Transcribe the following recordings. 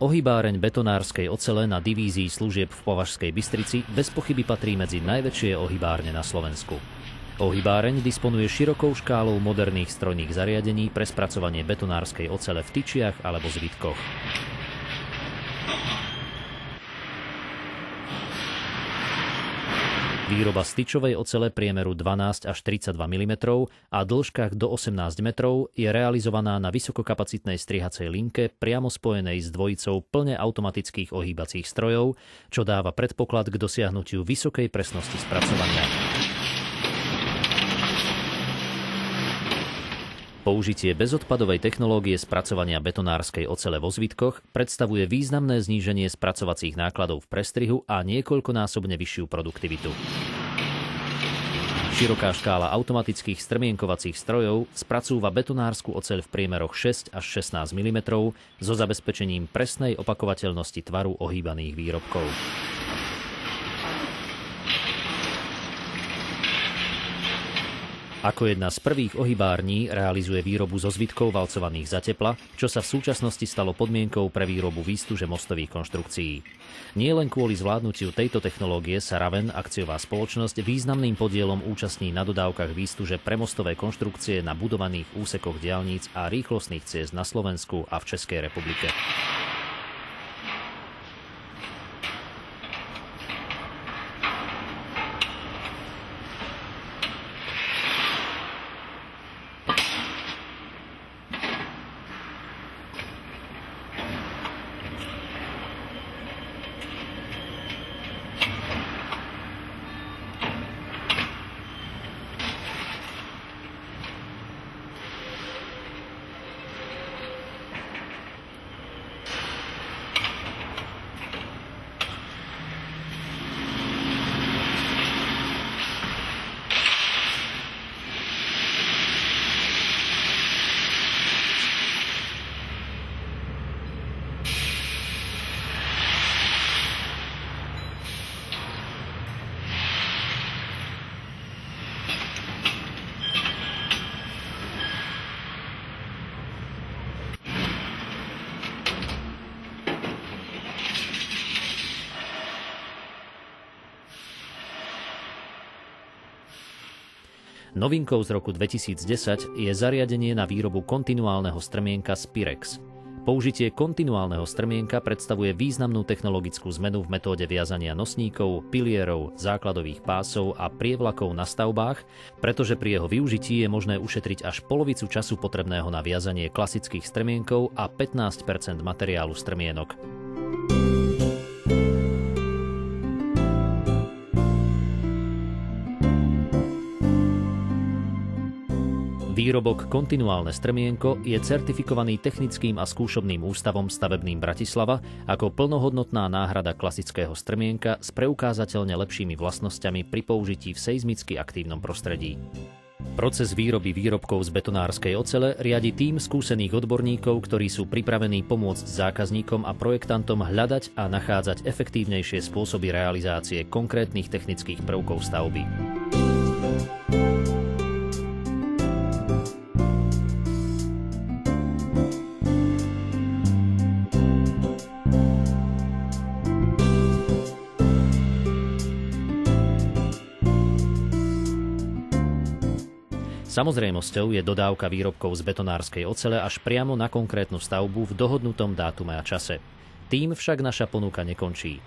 Ohybáreň betonárskej ocele na divízii služieb v Považskej Bystrici bez pochyby patrí medzi najväčšie ohybárne na Slovensku. Ohybáreň disponuje širokou škálou moderných strojných zariadení pre spracovanie betonárskej ocele v tyčiach alebo zvitkoch. Výroba styčovej ocele priemeru 12 až 32 mm a dĺžkach do 18 metrov je realizovaná na vysokokapacitnej strihacej linke priamo spojenej s dvojicou plne automatických ohýbacích strojov, čo dáva predpoklad k dosiahnutiu vysokej presnosti spracovania. Použitie bezodpadovej technológie spracovania betonárskej ocele vo zvitkoch predstavuje významné zníženie spracovacích nákladov v prestrihu a niekoľkonásobne vyššiu produktivitu. Široká škála automatických strmienkovacích strojov spracúva betonársku oceľ v priemeroch 6 až 16 mm so zabezpečením presnej opakovateľnosti tvaru ohýbaných výrobkov. Ako jedna z prvých ohybární realizuje výrobu zo zvitkov valcovaných za tepla, čo sa v súčasnosti stalo podmienkou pre výrobu výstuže mostových konštrukcií. Nie len kvôli zvládnutiu tejto technológie sa Raven, akciová spoločnosť, významným podielom účastní na dodávkach výstuže pre mostové konštrukcie na budovaných úsekoch diaľnic a rýchlostných ciest na Slovensku a v Českej republike. Novinkou z roku 2010 je zariadenie na výrobu kontinuálneho strmienka Spirex. Použitie kontinuálneho strmienka predstavuje významnú technologickú zmenu v metóde viazania nosníkov, pilierov, základových pásov a prievlakov na stavbách, pretože pri jeho využití je možné ušetriť až polovicu času potrebného na viazanie klasických strmienkov a 15% materiálu strmienok. Výrobok Kontinuálne strmienko je certifikovaný Technickým a skúšobným ústavom stavebným Bratislava ako plnohodnotná náhrada klasického strmienka s preukázateľne lepšími vlastnosťami pri použití v seizmicky aktívnom prostredí. Proces výroby výrobkov z betonárskej ocele riadi tím skúsených odborníkov, ktorí sú pripravení pomôcť zákazníkom a projektantom hľadať a nachádzať efektívnejšie spôsoby realizácie konkrétnych technických prvkov stavby. Samozrejmosťou je dodávka výrobkov z betonárskej ocele až priamo na konkrétnu stavbu v dohodnutom dátume a čase. Tým však naša ponuka nekončí.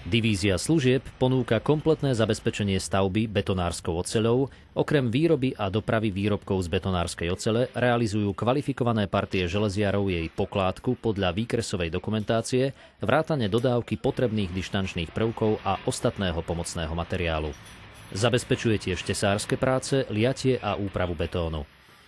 Divízia služieb ponúka kompletné zabezpečenie stavby betonárskou oceľou, okrem výroby a dopravy výrobkov z betonárskej ocele realizujú kvalifikované partie železiarov jej pokládku podľa výkresovej dokumentácie, vrátane dodávky potrebných dištančných prvkov a ostatného pomocného materiálu. Zabezpečuje tiež tesárske práce, liatie a úpravu betónu.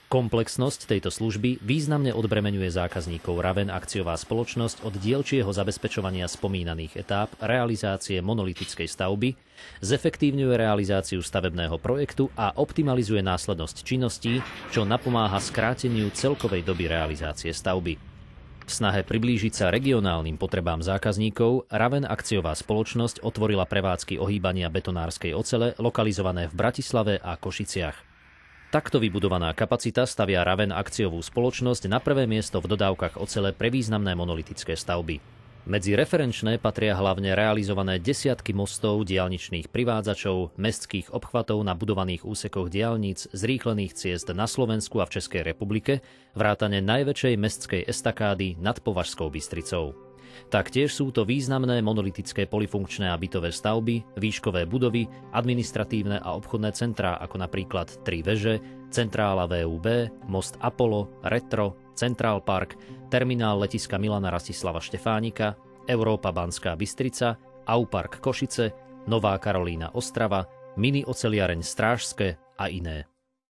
Komplexnosť tejto služby významne odbremeňuje zákazníkov Raven, akciová spoločnosť, od dielčieho zabezpečovania spomínaných etáp realizácie monolitickej stavby, zefektívňuje realizáciu stavebného projektu a optimalizuje následnosť činností, čo napomáha skráteniu celkovej doby realizácie stavby. V snahe priblížiť sa regionálnym potrebám zákazníkov, Raven, akciová spoločnosť, otvorila prevádzky ohýbania betonárskej ocele lokalizované v Bratislave a Košiciach. Takto vybudovaná kapacita stavia Raven, akciovú spoločnosť, na prvé miesto v dodávkach ocele pre významné monolitické stavby. Medzi referenčné patria hlavne realizované desiatky mostov, diaľničných privádzačov, mestských obchvatov na budovaných úsekoch diaľnic, zrýchlených ciest na Slovensku a v Českej republike, vrátane najväčšej mestskej estakády nad Považskou Bystricou. Taktiež sú to významné monolitické polifunkčné a bytové stavby, výškové budovy, administratívne a obchodné centrá ako napríklad 3 veže, centrála VUB, most Apollo, Retro, Central Park, terminál letiska Milana Rastislava Štefánika, Európa Banská Bystrica, Aupark Košice, Nová Karolína Ostrava, mini oceliareň Strážske a iné.